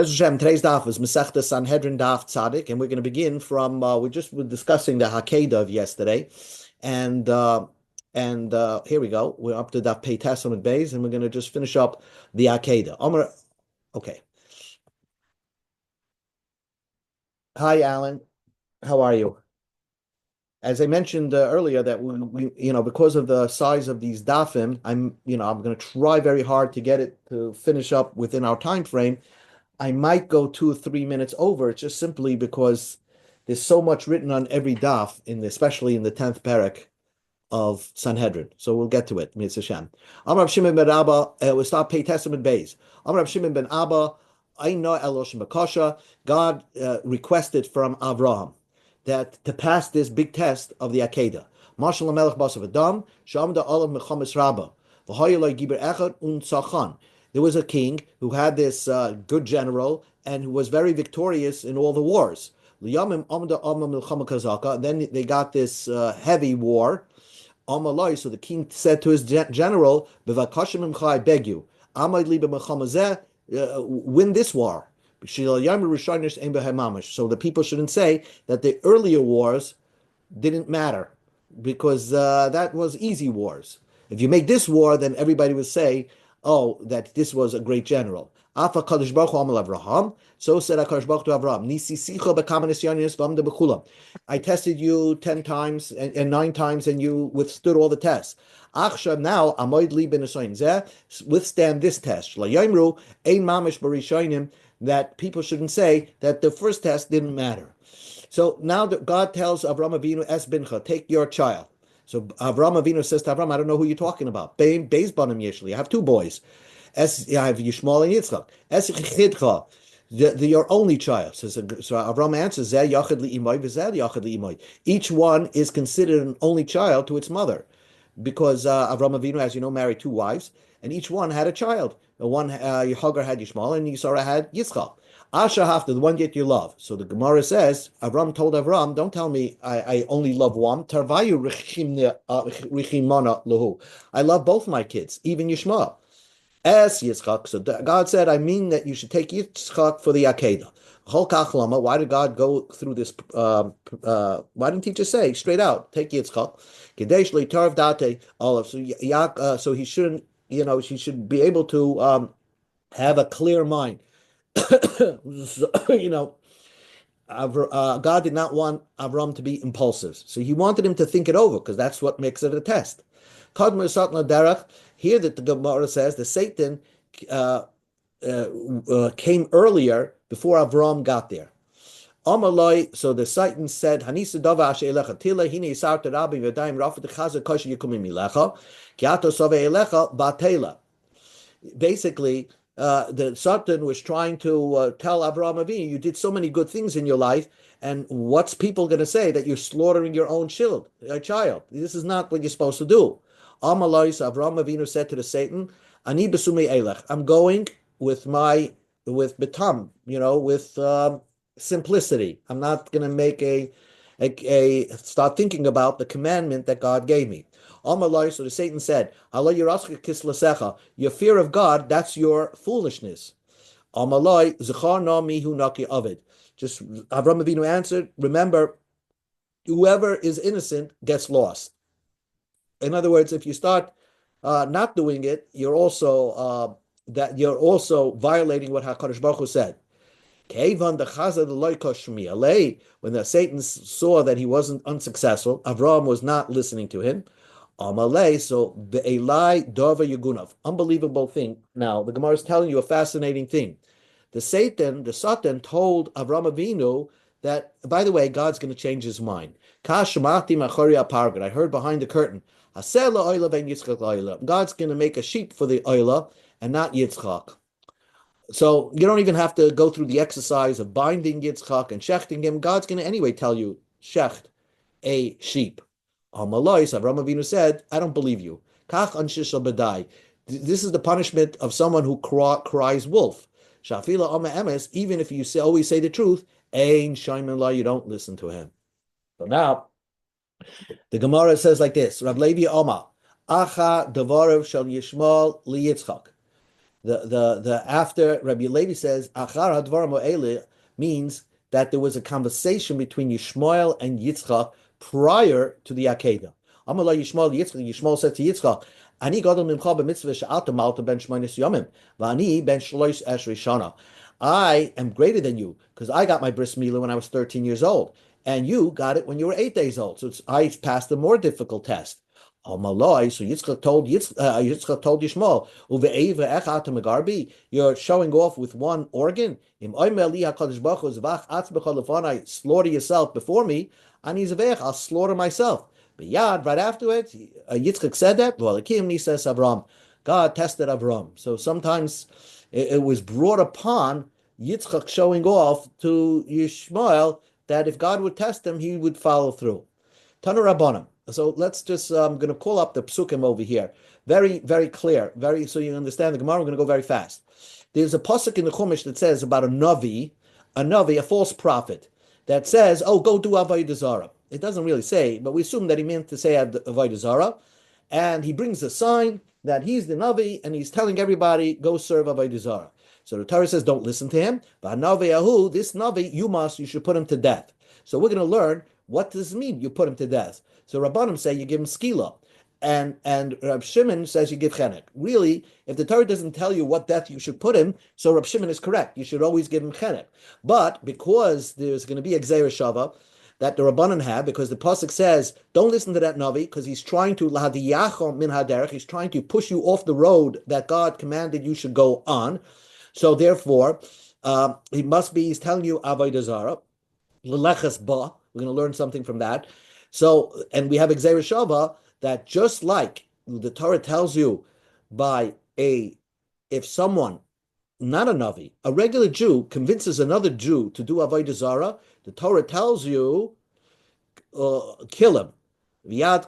Hashem, today's Daff is Masechta Sanhedrin Daf Tzadik, and we're going to begin from we were discussing the Hakeda of yesterday, and here we go. We're up to Daf Pei Testament Bays, and we're going to just finish up the Hakeda. Okay. Hi, Alan. How are you? As I mentioned earlier, that because of the size of these dafim, I'm going to try very hard to get it to finish up within our time frame. I might go 2 or 3 minutes over, just simply because there's so much written on every daf, especially in the 10th parak of Sanhedrin. So we'll get to it. Mitzvah Shem. Amar Rav Shimon ben Abba, we'll start Pei Testament Beis. Amar Rav Shimon ben Abba, Aina Eloshim Bakasha. God requested from Avraham that to pass this big test of the Akedah. Marshal Melech Basav Adam, Shamda Olav Mechamis Rabba, V'hoyeloi Giber Echad Un Tzachan. There was a king who had this good general and who was very victorious in all the wars. Then they got this heavy war. So the king said to his general, I beg you, win this war. So the people shouldn't say that the earlier wars didn't matter, because that was easy wars. If you make this war, then everybody would say, oh, that this was a great general. So said HaKadosh Baruch to Avram, I tested you 10 times and 9 times, and you withstood all the tests. Now, withstand this test. That people shouldn't say that the first test didn't matter. So now that God tells Avram Avinu, Es bincha, take your child. So Avram Avinu says to Avram, I don't know who you're talking about. Beis banim yeshli. I have 2 boys. I have Yishmael and Yitzchak. Es chidcha, your only child. So Avram answers, Zeh yachid li'imay v'zeh yachid li'imay. Each one is considered an only child to its mother, because Avram Avinu, as you know, married 2 wives, and each one had a child. One Hagar had Yishmael, and Yisarah had Yitzchak. Asher hafta, the one yet you love. So the Gemara says, Avram told Avram, don't tell me I only love one. Tarvayu richimana lahu. I love both my kids, even Yishmael. As Yitzchak. So God said, I mean that you should take Yitzchak for the Akedah. Why did God go through this? Why didn't he just say straight out, take Yitzchak? So he shouldn't, he should be able to have a clear mind. God did not want Avram to be impulsive, so he wanted him to think it over, because that's what makes it a test. Here that the Gemara says the Satan came earlier, before Avram got there. Amaloi, so the Satan said, Hanisa dava ashe elecha tila hine sarta rabbi v'dayim rafet chaza koshi yikumim milecha kiato sove elecha batela. Basically, the Satan was trying to tell Avraham Avinu, you did so many good things in your life, and what's people going to say that you're slaughtering your own child? This is not what you're supposed to do. Amaloi, so Avraham Avinu said to the Satan, Ani besumei elech, I'm going with betam, with simplicity. I'm not going to make start thinking about the commandment that God gave me. Amalai, so the Satan said, your fear of God, that's your foolishness. Amalai, zechar mihu naki avid. Just Avram Avinu answered, remember, whoever is innocent gets lost. In other words, if you start not doing it, you're also violating what HaKadosh Baruch Hu said. When the Satan saw that he wasn't unsuccessful, Avraham was not listening to him. So unbelievable thing. Now the Gemara is telling you a fascinating thing. The Satan told Avraham Avinu that, by the way, God's going to change his mind. I heard behind the curtain. God's going to make a sheep for the oila and not Yitzchak. So you don't even have to go through the exercise of binding Yitzchak and shechting him. God's going to anyway tell you, shecht a sheep. Amaloi, Avram Avinu said, I don't believe you. Kach anshishal badai. This is the punishment of someone who cries wolf. Shafila ama emes, even if you always say the truth, ein shayman la, you don't listen to him. So now, the Gemara says like this, Rav Levi Oma, Acha Devarev Shal Yishmael Li Yitzchak. The after Rabbi Levi says Achar Hadvarim Ha'ele means that there was a conversation between Yishmael and Yitzchak prior to the Akedah. Amalai Yishmael Yitzchak. Yishmael said to Yitzchak, "Ani gadol mimcha b'mitzvah she'ata malta ben shmonis yomim, v'ani ben shlois eshrei shana." I am greater than you because I got my bris milah when I was 13 years old, and you got it when you were 8 days old. So I passed a more difficult test. So Yitzchak told Yishmael, you're showing off with one organ. Slaughter yourself before me, I'll slaughter myself. But Yad, right afterwards, Yitzchak said that. Says Avram. God tested Avram. So sometimes it was brought upon Yitzchak showing off to Yishmael that if God would test him, he would follow through. Tanu Rabbanim. So let's just, I'm going to call up the psukim over here. Very, very clear. So you understand the Gemara. I'm going to go very fast. There's a pasuk in the Chumash that says about a navi, a false prophet, that says, oh, go do Avodah Zarah. It doesn't really say, but we assume that he meant to say Avodah Zarah. And he brings a sign that he's the navi, and he's telling everybody, go serve Avodah Zarah. So the Torah says, don't listen to him. But navi, this navi, you should put him to death. So we're going to learn, what does it mean you put him to death? So Rabbanim say you give him skila, and Rab Shimon says you give chenek. Really, if the Torah doesn't tell you what death you should put him, so Rab Shimon is correct. You should always give him chenek. But because there's going to be a gzeira shava that the Rabbanim have, because the pasuk says don't listen to that navi because he's trying to lahadiyachom min haderech. He's trying to push you off the road that God commanded you should go on. So therefore, he's telling you avodah zarah, lelechas ba. We're going to learn something from that. So, and we have Gzeira Shava that just like the Torah tells you if someone, not a Navi, a regular Jew convinces another Jew to do Avodah Zarah, the Torah tells you, kill him. Why?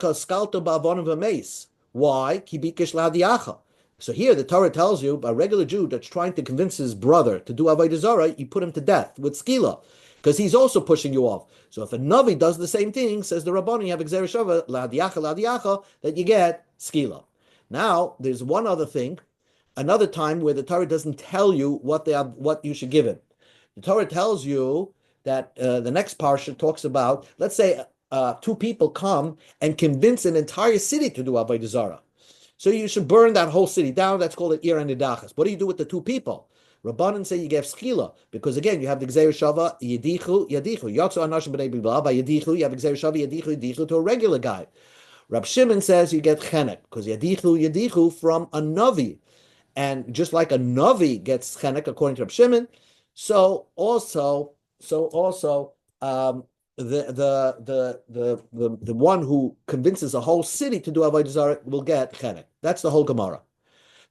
So here the Torah tells you, a regular Jew that's trying to convince his brother to do Avodah Zarah, you put him to death with skila, because he's also pushing you off. So if a Navi does the same thing, says the Rabbani, you have Gzeira Shava, ladiacha, that you get skila. Now, there's one other thing, another time where the Torah doesn't tell you what you should give him. The Torah tells you that the next parsha talks about, let's say two people come and convince an entire city to do Avodah Zarah. So you should burn that whole city down. That's called an ir and nidachas. What do you do with the two people? Rabbanan say you give skila, because again you have the Gzeira Shava yedichu yotzu anashim b'nei b'la by yedichu. You have Gzeira Shava yedichu to a regular guy. Rab Shimon says you get chenek because yedichu from a navi, and just like a navi gets chenek according to Rab Shimon, so also the one who convinces a whole city to do avodah zarah will get chenek. That's the whole Gemara.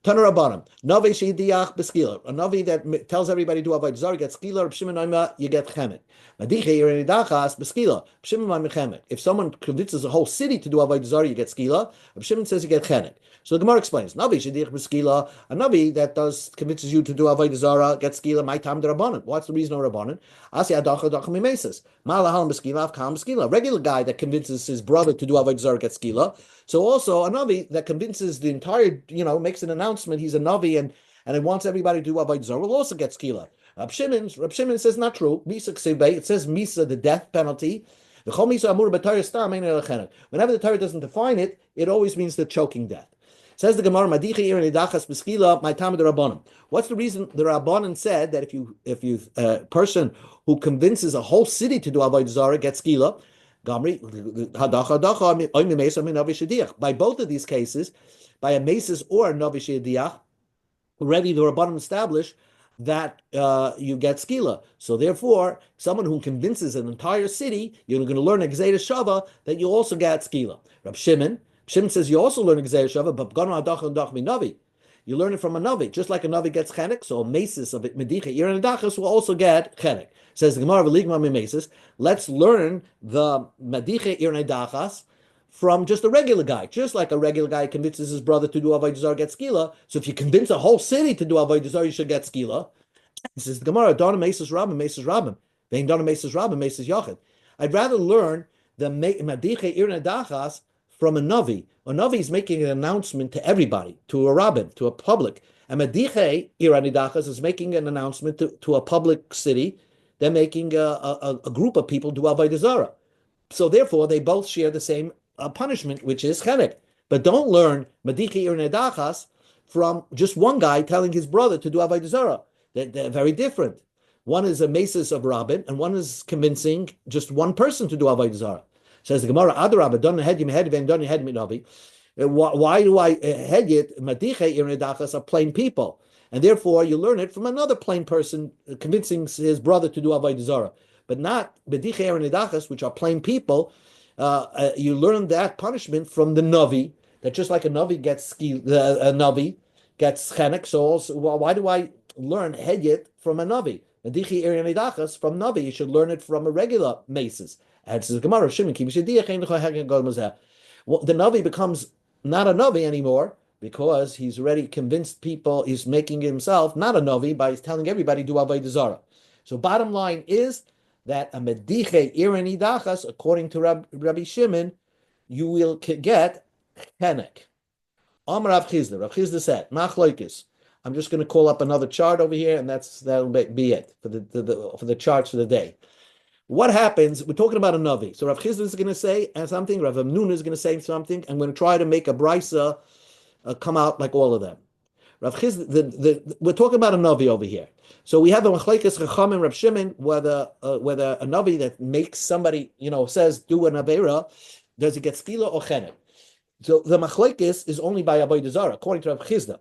Tana Rabbanim, Navi Sheidiach Beskila. A Navi that tells everybody to do Avodah Zarah gets Skila, Reb Shimon Oima, you get Chemek. Madiche Yeridachas Beskila, Reb Shimon Oima Chemek. If someone convinces a whole city to do Avodah Zarah, you get Skila. Reb Shimon says you get Chemek. So the Gemara explains, Navi Sheidiach Beskila, a Navi that convinces you to do Avodah Zarah gets Skila, my time the Rabbanim. What's the reason of Rabbanim? Asi Adacha Dacha Mimesis. Malahal Beskila, Avkam Beskila. A regular guy that convinces his brother to do Avodah Zarah gets Skila. So also a Navi that convinces the entire, makes an announcement, he's a Navi and it wants everybody to do Avodah Zarah will also get skila. Rab Shimon says not true. Misa ksevei, it says Misa, the death penalty. Whenever the Torah doesn't define it, it always means the choking death. Says the Gemara, Madicha ir nidachas b'skila, my time of the Rabbanim. What's the reason the Rabbanim said that if you person who convinces a whole city to do Avodah Zarah gets skila? By both of these cases, by a mesis or a navi shediach, already the Rabbanim establish that you get skila. So therefore, someone who convinces an entire city, you're going to learn a gzeira shava, that you also get skila. Rab Shimon says you also learn a gzeira shava, but navi. You learn it from a navi, just like a navi gets chenek. So a mesis of it, medicha ir and dachas will also get chenek. Says the Gemara v'ligma mimesis. Let's learn the medicha ir and dachas from just a regular guy. Just like a regular guy convinces his brother to do avodah zarah, get skila. So if you convince a whole city to do avodah zarah, you should get skila. This is the Gemara. Donna mesis rabim. Vein donna mesis yachid. I'd rather learn the medicha ir and dachas from a navi. A navi is making an announcement to everybody, to a rabbin, to a public, And Mediche Iranidachas is making an announcement to a public city. They're making a group of people do avodah zarah. So therefore, they both share the same punishment, which is chenek. But don't learn Mediche Iranidachas from just one guy telling his brother to do avodah zarah. They're very different. One is a mesis of Rabbin, and one is convincing just one person to do avodah zarah. Says the Gemara, Adarabba, don't head him head and don't head me. Why do I head it? Madiche irinedachas are plain people, and therefore you learn it from another plain person convincing his brother to do avodah zarah, but not madiche irinedachas, which are plain people. You learn that punishment from the navi. That just like a navi gets a navi gets chenek. So also, why do I learn hedyet from a navi? Madiche irinedachas from navi. You should learn it from a regular maces. And says Gemara, the navi becomes not a navi anymore because he's already convinced people. He's making himself not a navi by telling everybody do avodah zarah. So bottom line is that a mediche irani dachas, according to Rabbi Shimon, you will get chenek. Amar Rav Chizda. Rav Chizda said, "Machloikis." I'm just going to call up another chart over here, and that'll be it for the charts for the day. What happens? We're talking about a navi. So Rav Chizda is going to say something. Rav Amnun is going to say something. I'm going to try to make a brisa come out like all of them. Rav Chizda, we're talking about a navi over here. So we have a machlekes Chacham and Rav Shimon, whether a navi that makes somebody, says do an avera, does it get skila or chenek? So the machlekes is only by avodah zarah, according to Rav Chizda.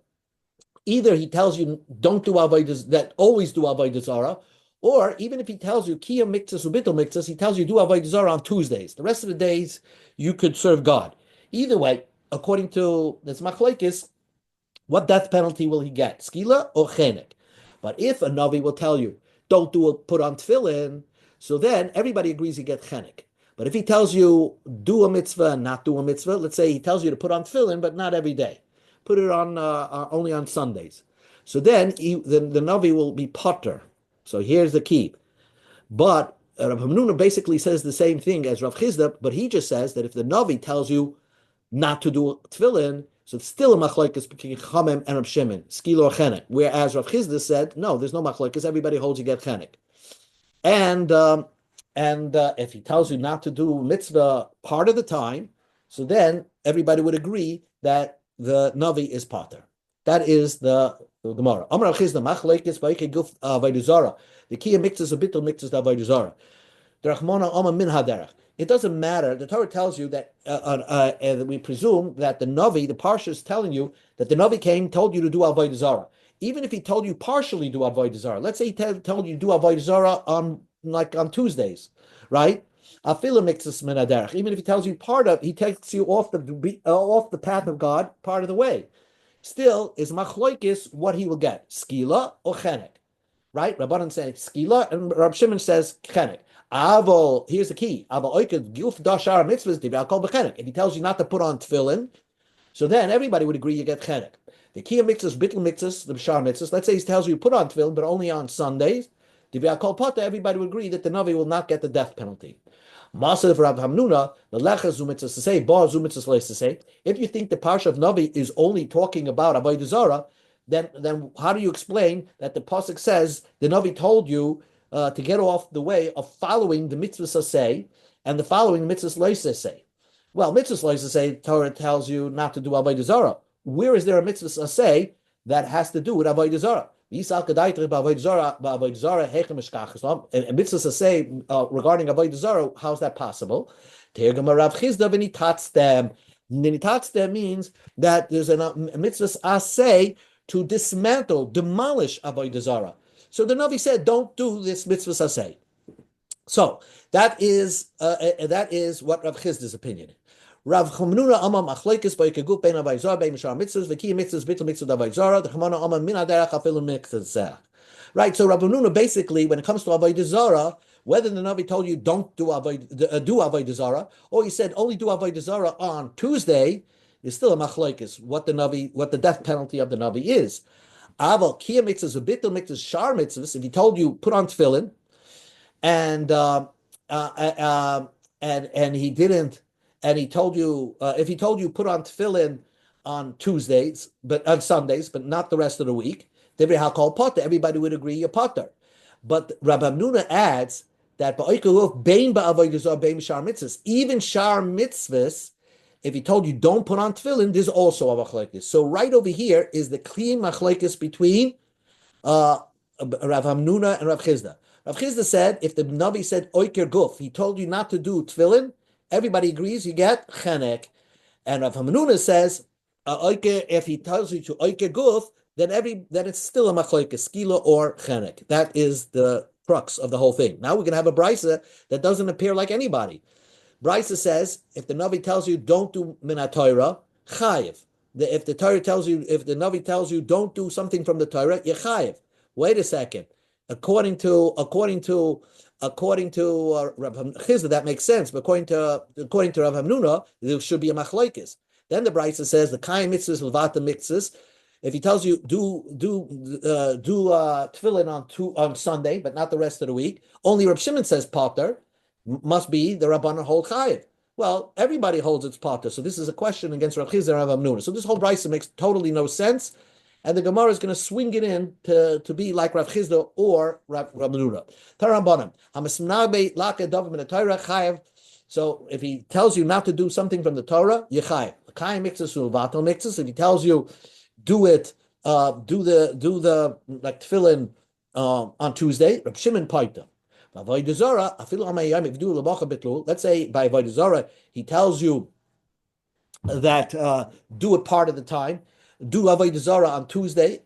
Either he tells you don't do avodah, that always do avodah zarah, or even if he tells you kiyam miktzas ubitul miktzas, he tells you do avodah zarah on Tuesdays. The rest of the days you could serve God. Either way, according to this machlekes, what death penalty will he get? Skila or chenek? But if a navi will tell you don't put on tefillin, so then everybody agrees you get chenek. But if he tells you do a mitzvah and not do a mitzvah, let's say he tells you to put on tefillin, but not every day, put it on only on Sundays. So then the navi will be potter. So here's the key. But Rav Hamnuna basically says the same thing as Rav Chizda, but he just says that if the navi tells you not to do tefillin, so it's still a machlokes between Chachamim and Rav Shimon, skila or chenek. Whereas Rav Chizda said, no, there's no machlokes. Everybody holds you get chenek. And if he tells you not to do mitzvah part of the time, so then everybody would agree that the navi is potter. That is the Gemara. Amar Rav Chizda machlokes vayike guf avodah zarah. The kiyam miktzas abitul miktzas avodah zarah. Derachmona ama min haderach. It doesn't matter. The Torah tells you that we presume that the navi, the parsha, is telling you that the navi told you to do avodah zarah. Even if he told you partially do avodah zarah, let's say he told you to do avodah zarah on Tuesdays, right? Even if he tells you he takes you off the path of God part of the way. Still, is machloikis what he will get, skila or chenek, right? Rabbanan says skila, and Rab Shimon says chenek. Avol, here's the key. If he tells you not to put on tefillin, so then everybody would agree you get chenek. The kiyam mitzvahs, bittul mitzvahs, the b'shar mitzvahs. Let's say he tells you put on tefillin, but only on Sundays. Everybody would agree that the navi will not get the death penalty. Masav Rav Hamnuna, the lecha zumitzas to say, bar zumitzas leis to say. If you think the parsha of Navi is only talking about avodah zarah, then how do you explain that the pasuk says the Navi told you to get off the way of following the mitzvahs say and the following mitzvahs leis say? Well, mitzvahs leis say Torah tells you not to do avodah zarah. Where is there a mitzvah say that has to do with avodah zarah? And mitzvahs say regarding avodah zarah, how's that possible? Ninitatz means that there's a mitzvah say to dismantle, demolish avodah zarah. So the Navi said, don't do this mitzvah say. So that is what Rav Chizda's opinion is. Rav Chamnuna Amam Achleikis by Keguf Ben Avayzar by Mishar Mitzvahs, the key mitzvahs, bittul mitzvah Avayzara, the Chamana Amam Min Aderach Afilu Mitzvah. Right, so Rav Hamnuna basically, when it comes to Avodah Zarah, whether the Navi told you don't do Avodah Zarah, or he said only do Avodah Zarah on Tuesday, is still a machlokes what the death penalty of the Navi is. Aval kiyam mitzvahs, bittul mitzvahs, shar mitzvahs. If he told you put on tefillin, and he didn't. And he told you, if he told you put on tefillin on Tuesdays, but on Sundays, but not the rest of the week, everybody would agree you're potter. But Rabbi Hamnuna adds that even shar mitzvahs, if he told you don't put on tefillin, there's also a machlekes. So right over here is the clean machlekes between Rav Hamnuna and Rav Chizda. Rav Chizda said if the Navi said oiker guf, he told you not to do tefillin, everybody agrees you get chenek. And Rav Hamnuna says if he tells you to oiker guf, then it's still a machlekes, skila or chenek. That is the crux of the whole thing. Now we're going to have a brisa that doesn't appear like anybody. Brisa says if the Navi tells you don't do minat Torah, chayiv. If the Navi tells you don't do something from the Torah, you're chayiv. Wait a second. According to Rav Chizda, that makes sense. But according to Rav Hamnuna, there should be a machlokes. Then the Brisa says the kaim mitzvahs levata mitzvahs. If he tells you do tefillin on Sunday, but not the rest of the week, only Reb Shimon says potter. Must be the Rabbanan hold chayiv. Well, everybody holds its potter, so this is a question against Rav Chizda and Rav Hamnuna. So this whole brisa makes totally no sense, and the Gemara is going to swing it in to be like Rav Chizda or Rav Hamnuna. Tarambanim hamasnabe laka davim in the Torah chayiv. So if he tells you not to do something from the Torah, you chayiv. Kaim mixes ulvatal mixes. If he tells you do the like tefillin on Tuesday, Reb Shimon paita. Let's say by Avodah Zarah, he tells you that do it part of the time, do Avodah Zarah on Tuesday,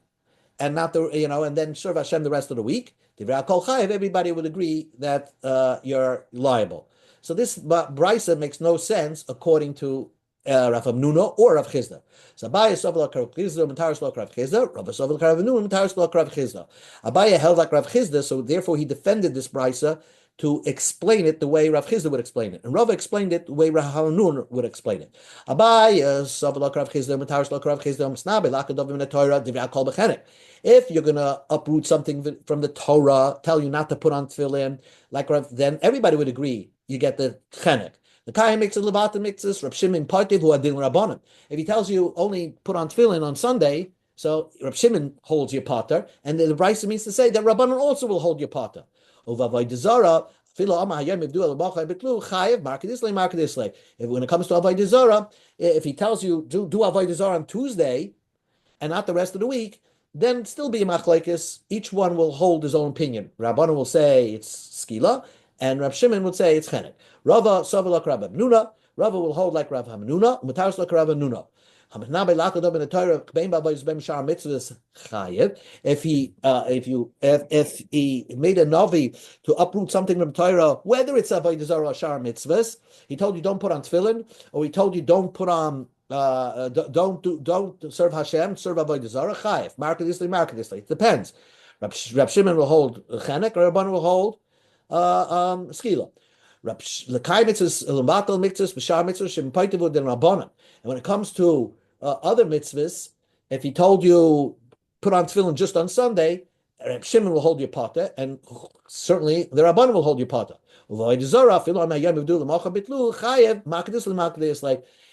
and not and then serve Hashem the rest of the week. Everybody would agree that you're liable. So this brisa makes no sense according to Rav Hamnuna or Rav Chizda. So Abaye Sovla Rav Chizda, Mataris Lo Rav Chizda, Rav Sovla Rav Hamnuna, Mataris Lo Rav Chizda. Abaye held like Rav Chizda, so therefore he defended this brisa to explain it the way Rav Chizda would explain it, and Rav explained it the way Rav Hamnuna would explain it. Abaye Sovla Rav Chizda, Mataris Lo Rav Chizda, Msnabe Lakadov in the Torah, Divya Kol Bechenek. If you're going to uproot something from the Torah, tell you not to put on tefillin, like Rav, then everybody would agree you get the chenek. The Kaim makes a levata mixes, Reb Shimon partiv who adin rabbanim. If he tells you only put on tefillin on Sunday, so Reb Shimon holds your pater, and the brisa means to say that rabbanim also will hold your pater. Uvavodah Zarah, filo ama hayom if do alabachai betlu chayev markedislay. If when it comes to avodah zarah, if he tells you do avodah zarah on Tuesday, and not the rest of the week, then still be a machlekes. Each one will hold his own opinion. Rabbanim will say it's skila, and Reb Shimon would say it's chenek. Rava Savalak Rav Hamnuna. Rava will hold like Rav Hamnuna. Mutaris like Rav Hamnuna. If he made a navi to uproot something from Torah, whether it's avodah zarah or shar mitzvahs, he told you don't put on tefillin, or he told you don't put on don't serve Hashem, serve avodah zarah. Chayev, markedisly. It depends. Rab Shimon will hold chenek, or Rabban will hold skila. And when it comes to other mitzvahs, if he told you put on tefillin just on Sunday, Reb Shimon will hold your potter, and certainly the Rabbanan will hold your potter. Like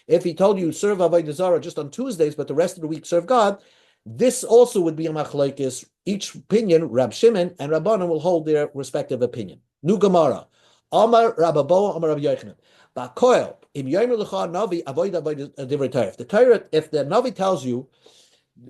if he told you serve avodah zarah just on Tuesdays, but the rest of the week serve God, this also would be a machlokes. Each opinion, Rab Shimon and Rabbanan will hold their respective opinion. Nu Gemara. Amar Rababo, Amar Rabbi Yochanan. Ba'koel, im yomer lecha navi avoid divrei Torah. If the navi tells you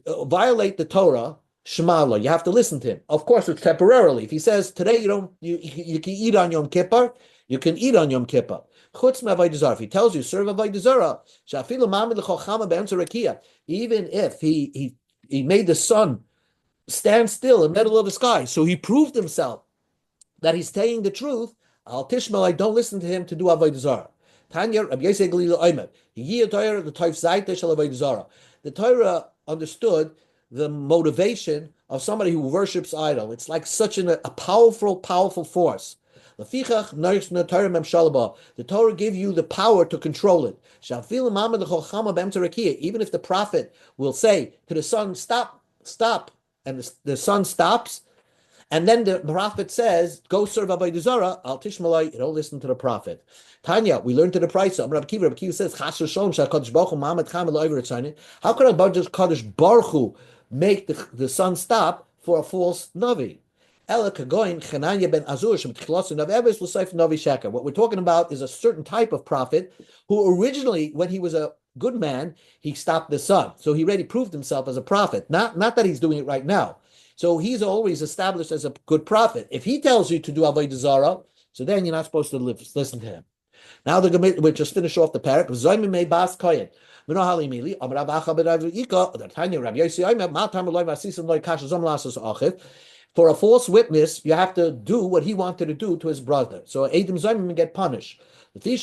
violate the Torah, shema lo, you have to listen to him. Of course, it's temporarily. If he says today you can eat on Yom Kippur, you can eat on Yom Kippur. Chutz me'avodah zarah. If he tells you serve avodah zarah, shafilu mamid lechochama be'emtza rakia. Even if he made the sun stand still in the middle of the sky, so he proved himself that he's saying the truth. Al Tishmal, I don't listen to him to do avodah zarah. Tanya, Rabbi Yosef Galila Omer, the Torah, the Toif Zaita shel avodah zarah. The Torah understood the motivation of somebody who worships idol. It's like such a powerful force. The Torah gave you the power to control it. Even if the prophet will say to the sun, stop, and the sun stops, And then the prophet says, go serve Avodah Zarah, al tishmalai, you don't listen to the prophet. Tanya, we learned to the price. Rabbi Kiva says, how could a Kadosh Baruch Hu make the sun stop for a false Navi? What we're talking about is a certain type of prophet who originally, when he was a good man, he stopped the sun. So he already proved himself as a prophet. Not that he's doing it right now. So he's always established as a good prophet. If he tells you to do Avodah Zarah, so then you're not supposed to listen to him. Now we'll just finish off the parak. For a false witness, you have to do what he wanted to do to his brother. So Adam Zayim get punished. When they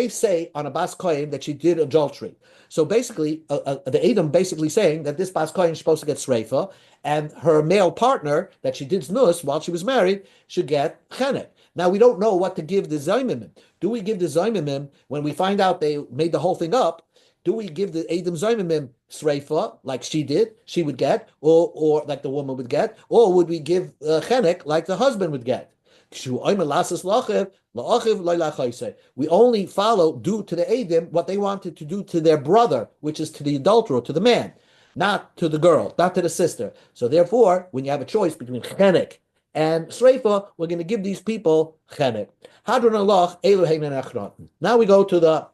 say on a bas kohen that she did adultery, so basically the Adam basically saying that this bas kohen is supposed to get sreifa, and her male partner that she did znus while she was married should get chenek. Now we don't know what to give the zaymimim. Do we give the zaymimim when we find out they made the whole thing up? Do we give the Adam Zaymimim sreifa like she did, she would get, or like the woman would get, or would we give chenek like the husband would get? We only follow, do to the Adam what they wanted to do to their brother, which is to the adulterer, to the man, not to the girl, not to the sister. So therefore, when you have a choice between chenek and sreifa, we're going to give these people chenek. Now we go to the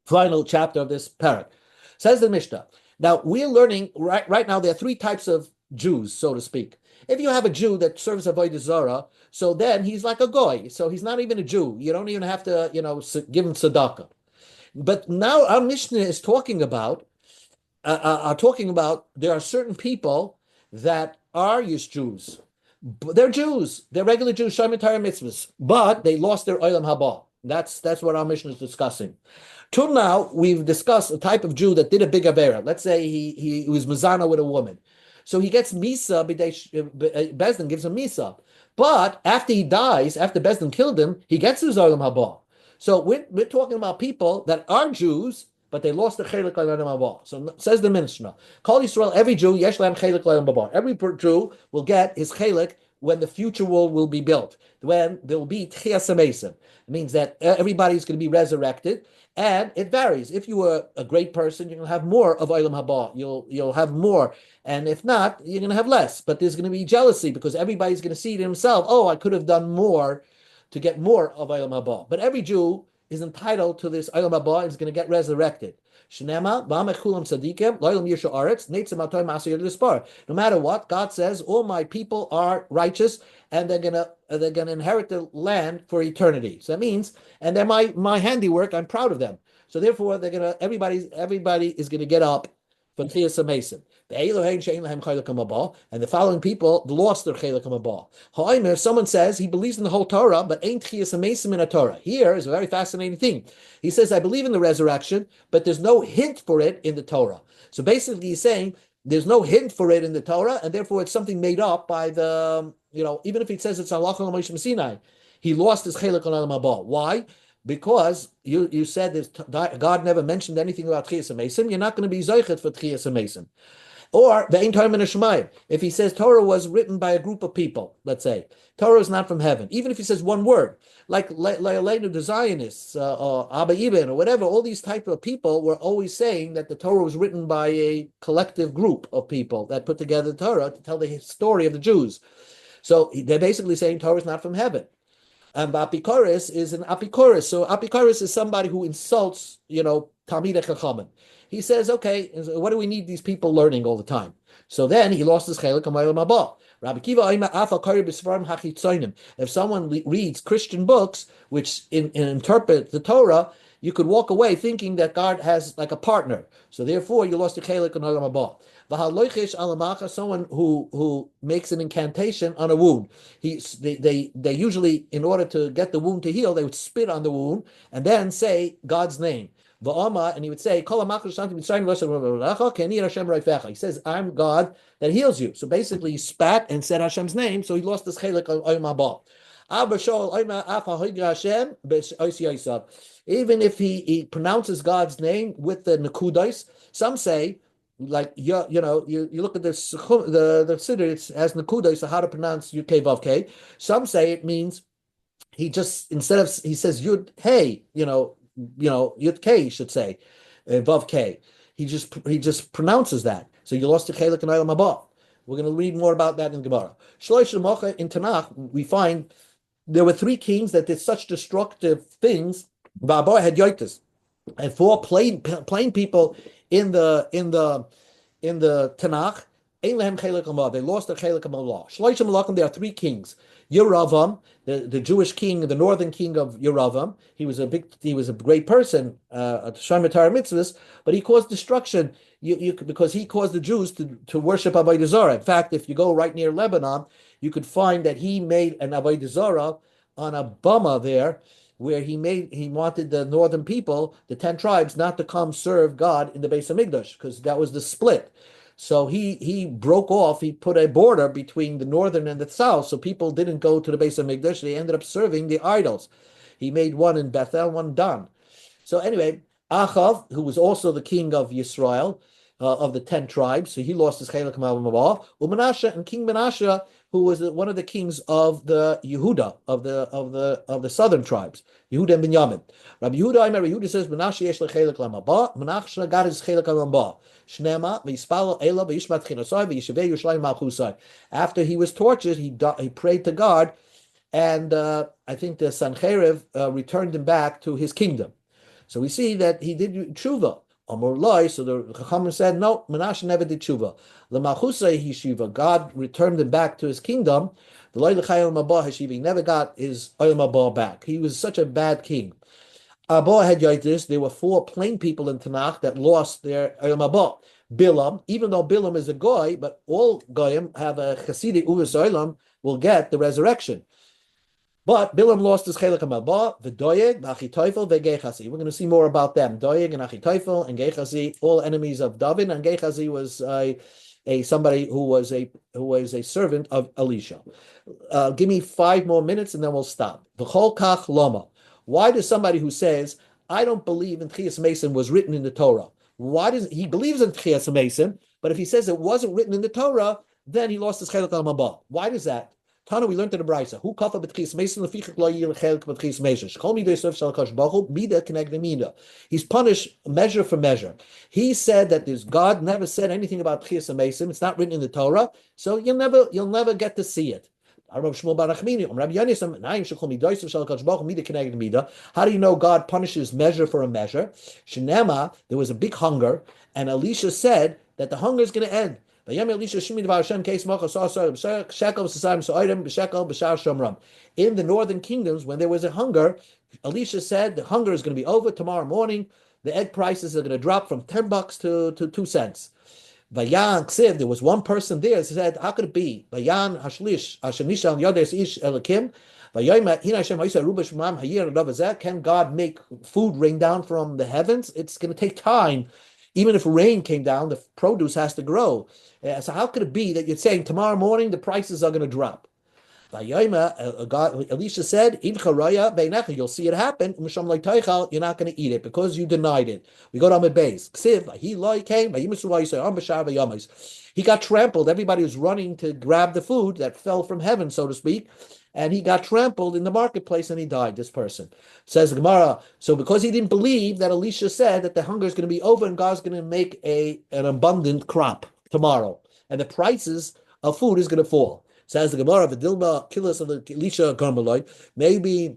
final chapter of this parak. Says the Mishnah. Now we're learning right now. There are three types of Jews, so to speak. If you have a Jew that serves Avodah Zarah, so then he's like a goy. So he's not even a Jew. You don't even have to, give him tzedakah. But now our Mishnah is talking about there are certain people that are Jews. They're Jews. They're regular Jews, Shomim Torah mitzvahs, but they lost their olam haba. That's what our Mishnah is discussing. Till now, we've discussed a type of Jew that did a big avera. Let's say he was mazana with a woman. So he gets misa, Bezdin gives him misa. But after he dies, after Bezdin killed him, he gets his olam haba. So we're talking about people that are Jews, but they lost the chelik olam haba. So says the Mishnah, Kol Yisrael, every Jew, yesh lahem chelik olam haba. Every Jew will get his chelik when the future world will be built, when there will be tchias hamesim. It means that everybody's going to be resurrected. And it varies. If you were a great person, you're going to have more of Olam Haba. You'll have more. And if not, you're going to have less. But there's going to be jealousy because everybody's going to see it himself. Oh, I could have done more to get more of Olam Haba. But every Jew is entitled to this Olam Haba and is going to get resurrected. No matter what, God says, all my people are righteous and they're gonna inherit the land for eternity. So that means, and they're my handiwork, I'm proud of them. So therefore everybody is gonna get up for Tchias HaMesim. And the following people lost their Chelik HaMabah. However, if someone says he believes in the whole Torah, but ain't Tchias HaMesim in a Torah. Here is a very fascinating thing. He says, I believe in the resurrection, but there's no hint for it in the Torah. So basically he's saying, there's no hint for it in the Torah, and therefore it's something made up by the, even if he says it's Allah Moshe Sinai, he lost his Chelik HaMabah. Why? Because you said God never mentioned anything about Tchias HaMesim, you're not going to be Zeichet for Tchias HaMesim. Or the Ein Torah Min HaShemayim. If he says Torah was written by a group of people, let's say Torah is not from heaven. Even if he says one word, like later the Zionists or Abba Ibn or whatever, all these type of people were always saying that the Torah was written by a collective group of people that put together the Torah to tell the story of the Jews. So they're basically saying Torah is not from heaven. And Apikoris is an Apikoris. So Apikoris is somebody who insults, Talmidei Chachamim. He says, okay, what do we need these people learning all the time? So then he lost his chelik hamaylam haba. Rabbi Kiva Oima Afa Kari B'Sfarim Hachitzonim. If someone reads Christian books which interpret the Torah, you could walk away thinking that God has like a partner. So therefore, you lost your chelik hamaylam haba. Someone who makes an incantation on a wound. They usually, in order to get the wound to heal, they would spit on the wound and then say God's name. And he would say, he says, I'm God that heals you. So basically he spat and said Hashem's name, so he lost his chelik olam haba. Even if he pronounces God's name with the Nakudais, some say, like you look at the Siddur, it has Nakudais, so how to pronounce Yud K Vav K. Some say it means he just, instead of, he says Yud Hey, Yud K, you should say, Vav K. He just pronounces that. So you lost the Chelik and Olam Haba. We're going to read more about that in Gemara. In Tanakh, we find there were 3 kings that did such destructive things. Ba'abar had yoitis, and 4 plain people in the Tanakh. They lost their chelik law. Shloishim malachim. There are 3 kings. Yeravam, the Jewish king, the northern king of Yeravam. He was a great person, Shamatar mitzvahs, but he caused destruction. Because he caused the Jews to worship Avodah Zarah. In fact, if you go right near Lebanon, you could find that he made an Avodah Zarah on a bama there, where he wanted the northern people, the 10 tribes, not to come serve God in the Beis Hamikdash, because that was the split. So he broke off, he put a border between the northern and the south, so people didn't go to the Beis Hamikdash, they ended up serving the idols. He made one in Bethel, one in Dan. So anyway, Achav, who was also the king of Yisrael, of the 10 tribes, so he lost his chelik ma'alam. Umanasha, and King Menashe, who was one of the kings of the Yehuda, of the southern tribes, Yehuda and Binyamin. Rabbi Yehuda says, Menashe yesh lechelik lamaba, Menashe got his chelik lamaba. Shnema v'yispal ela v'yishmat chinosai v'yishevei Yerushalayim malchusai. After he was tortured, he prayed to God, and I think the Sanhedrin returned him back to his kingdom. So we see that he did tshuva. Amor loy, so the Chachamim said, no, Menashe never did tshuva. L'malchusai hishiva, God returned him back to his kingdom. The loy l'chayil mabah hishiva, he never got his oil mabah back. He was such a bad king. Abba had yoitis. There were 4 plain people in Tanakh that lost their oil mabah. Bilam, even though Bilam is a goy, but all goyim have a chasidic uvas oilam, will get the resurrection. But Bilam lost his chelik hamaba, v'doyeg, v'achitoifel, v'gechasi. We're going to see more about them. Doyeg and Achitoifel and Gechazi, all enemies of David, and Gechazi was somebody who was a servant of Elisha. Give me 5 more minutes and then we'll stop. V'chol kach loma. Why does somebody who says, I don't believe in Tchias Mason was written in the Torah? Why does he believes in Tchias Mason, but if he says it wasn't written in the Torah, then he lost his chelik hamaba? Why does that? Tana, we learned in the Brisa. Who kafa b'tchias mason lefichik lo yil chelik b'tchias mason. Shkol midei sof shal kash bachu mida connected mida. He's punished measure for measure. He said that God never said anything about tchias mason. It's not written in the Torah, so you'll never get to see it. How do you know God punishes measure for a measure? Shenema, there was a big hunger, and Elisha said that the hunger is going to end. In the northern kingdoms, when there was a hunger, Elisha said the hunger is going to be over tomorrow morning. The egg prices are going to drop from $10 to 2 cents. Vayan Ksiv, there was one person there that said, how could it be? Vayan Hashlish, Hashanisha Yodes Ish Elakim. Can God make food rain down from the heavens? It's going to take time. Even if rain came down, the produce has to grow. So how could it be that you're saying tomorrow morning the prices are going to drop? Elisha said, you'll see it happen. You're not going to eat it because you denied it. We go down with base. He got trampled. Everybody was running to grab the food that fell from heaven, so to speak. And he got trampled in the marketplace and he died, this person. Says the Gemara, so because he didn't believe that Elisha said that the hunger is going to be over and God's going to make an abundant crop tomorrow. And the prices of food is going to fall. Says the Gemara, Vidilma Kilas of Elisha Garmaloi, maybe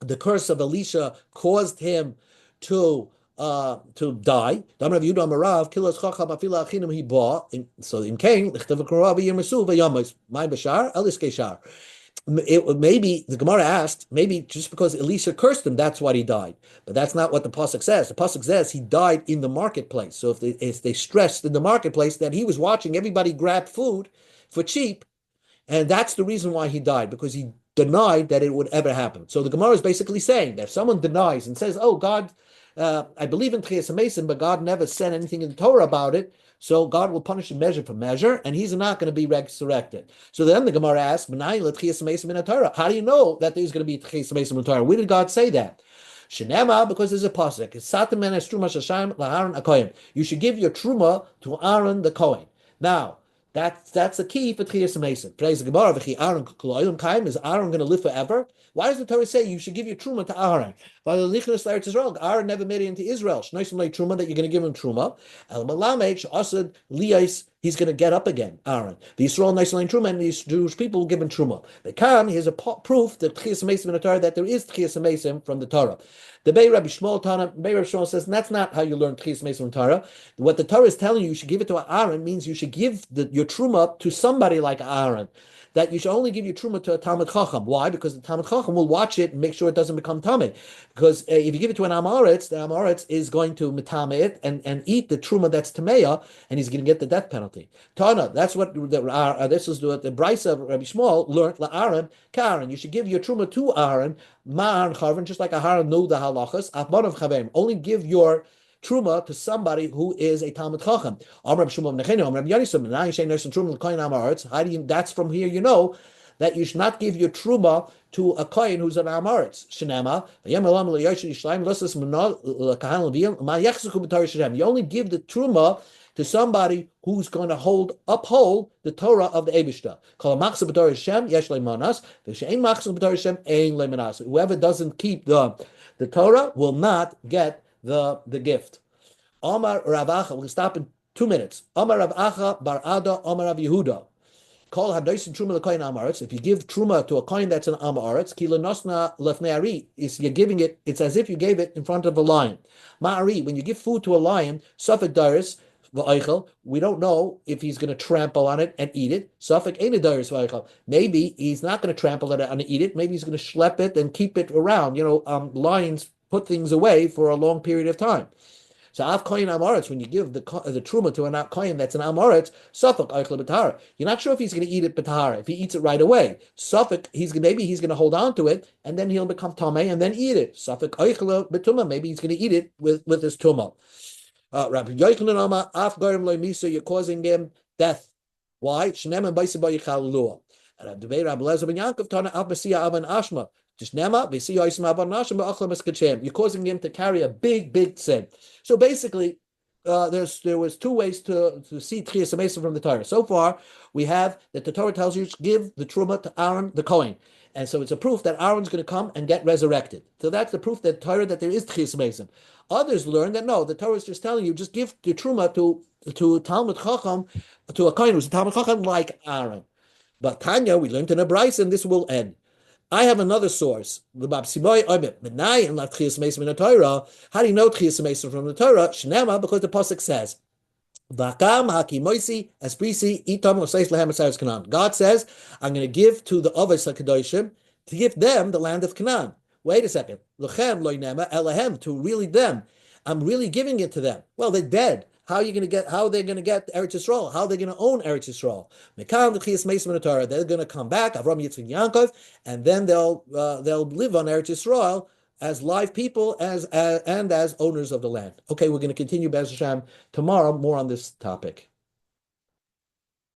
the curse of Elisha caused him to die. So in Cain, maybe the Gemara asked, maybe just because Elisha cursed him, that's why he died. But that's not what the pasuk says. The pasuk says he died in the marketplace. So if they stressed in the marketplace that he was watching everybody grab food for cheap, and that's the reason why he died, because he denied that it would ever happen. So the Gemara is basically saying that if someone denies and says, oh, God I believe in Tchias HaMesim, but God never said anything in the Torah about it. So God will punish him measure for measure, and he's not going to be resurrected. So then the Gemara asks, how do you know that there's going to be Tchias HaMesim in the Torah? Where did God say that? Shenema, because there's a pasuk. You should give your truma to Aaron the Kohen. Now, that's the key for Tchias HaMesim. Praise the Gemara. Is Aaron going to live forever? Why does the Torah say you should give your truma to Aaron? Aaron never made it into Israel. Truma that you're going to give him truma. He's going to get up again, Aaron. The Yisrael Nice Truma, and these Jewish people will give him Truma. They can, here's a proof that Tchias HaMesim in the Torah, that there is Tchias HaMesim from the Torah. The Bei Rabbi Shmuel says that's not how you learn Tchias HaMesim from Torah. What the Torah is telling you should give it to Aaron means you should give your Truma to somebody like Aaron. That you should only give your truma to a Talmud Chacham. Why? Because the Talmud Chacham will watch it and make sure it doesn't become tamei. Because if you give it to an Amoritz, the Amoritz is going to metame it and eat the truma that's tameya, and he's going to get the death penalty. Tana, that's what this is what the Brisa of Rabbi Shmuel learned. LaAaron, Karen, you should give your truma to Aaron, ma'aron charvin, just like Aaron knew the halachas. Afban of chavim, only give your truma to somebody who is a Talmud Chacham. That's from here you know that you should not give your truma to a kohen who's an Amaretz. You only give the truma to somebody who's going to uphold the Torah of the Eibishter. Whoever doesn't keep the Torah will not get the gift. Omar Rav Acha, we'll stop in 2 minutes. Omar Rav Acha bar Ada, Omar Rav Yehuda. Call Hadoisin Truma l'koyin Amaretz. If you give Truma to a coin that's an Amaretz, Kila Nosna lefnei Ari, you're giving it, it's as if you gave it in front of a lion. Ma'ari, when you give food to a lion, Suffolk Dairis, we don't know if he's going to trample on it and eat it. Maybe he's not going to trample on it and eat it. Maybe he's going to schlep it and keep it around. Lions put things away for a long period of time. So Av Koyin Amoritz, when you give the truma to an Koyin that's an Amoritz, Suffolk Eichel B'Tahara. You're not sure if he's going to eat it B'Tahara. If he eats it right away, Suffolk, maybe he's going to hold on to it and then he'll become Tamei and then eat it. Suffolk Eichel B'Tuma, maybe he's going to eat it with his Tumah. Rabbi Yochanan Amar, Af Garim Lo Misa, you're causing him death. Why? Shnem and Baisa Ba Yichalulua. And Rabbi Lezer Ben Yaakov Tana Av Basiya Avan Ashma. You're causing him to carry a big sin. So basically, there was 2 ways to see Tchias HaMesim from the Torah. So far, we have that the Torah tells you to give the Truma to Aaron the Kohen. And so it's a proof that Aaron's going to come and get resurrected. So that's the proof that Torah that there is Tchias HaMesim. Others learn that no, the Torah is just telling you, just give the Truma to Talmud Chacham, to a Kohen who's a Talmud Chacham like Aaron. But Tanya, we learned in a Brisa, and this will end. I have another source. How do you know Tchias HaMesim from the Torah? Shnema, because the pasuk says, God says, I'm going to give to the Avos HaKadoshim to give them the land of Canaan. Wait a second. To really them. I'm really giving it to them. Well, they're dead. How are they going to get Eretz Yisrael? How are they going to own Eretz Yisrael? They're going to come back, Avram, Yitzchak, Yaakov, and then they'll live on Eretz Yisrael as live people and as owners of the land. Okay, we're going to continue Be'ez Hashem tomorrow, more on this topic.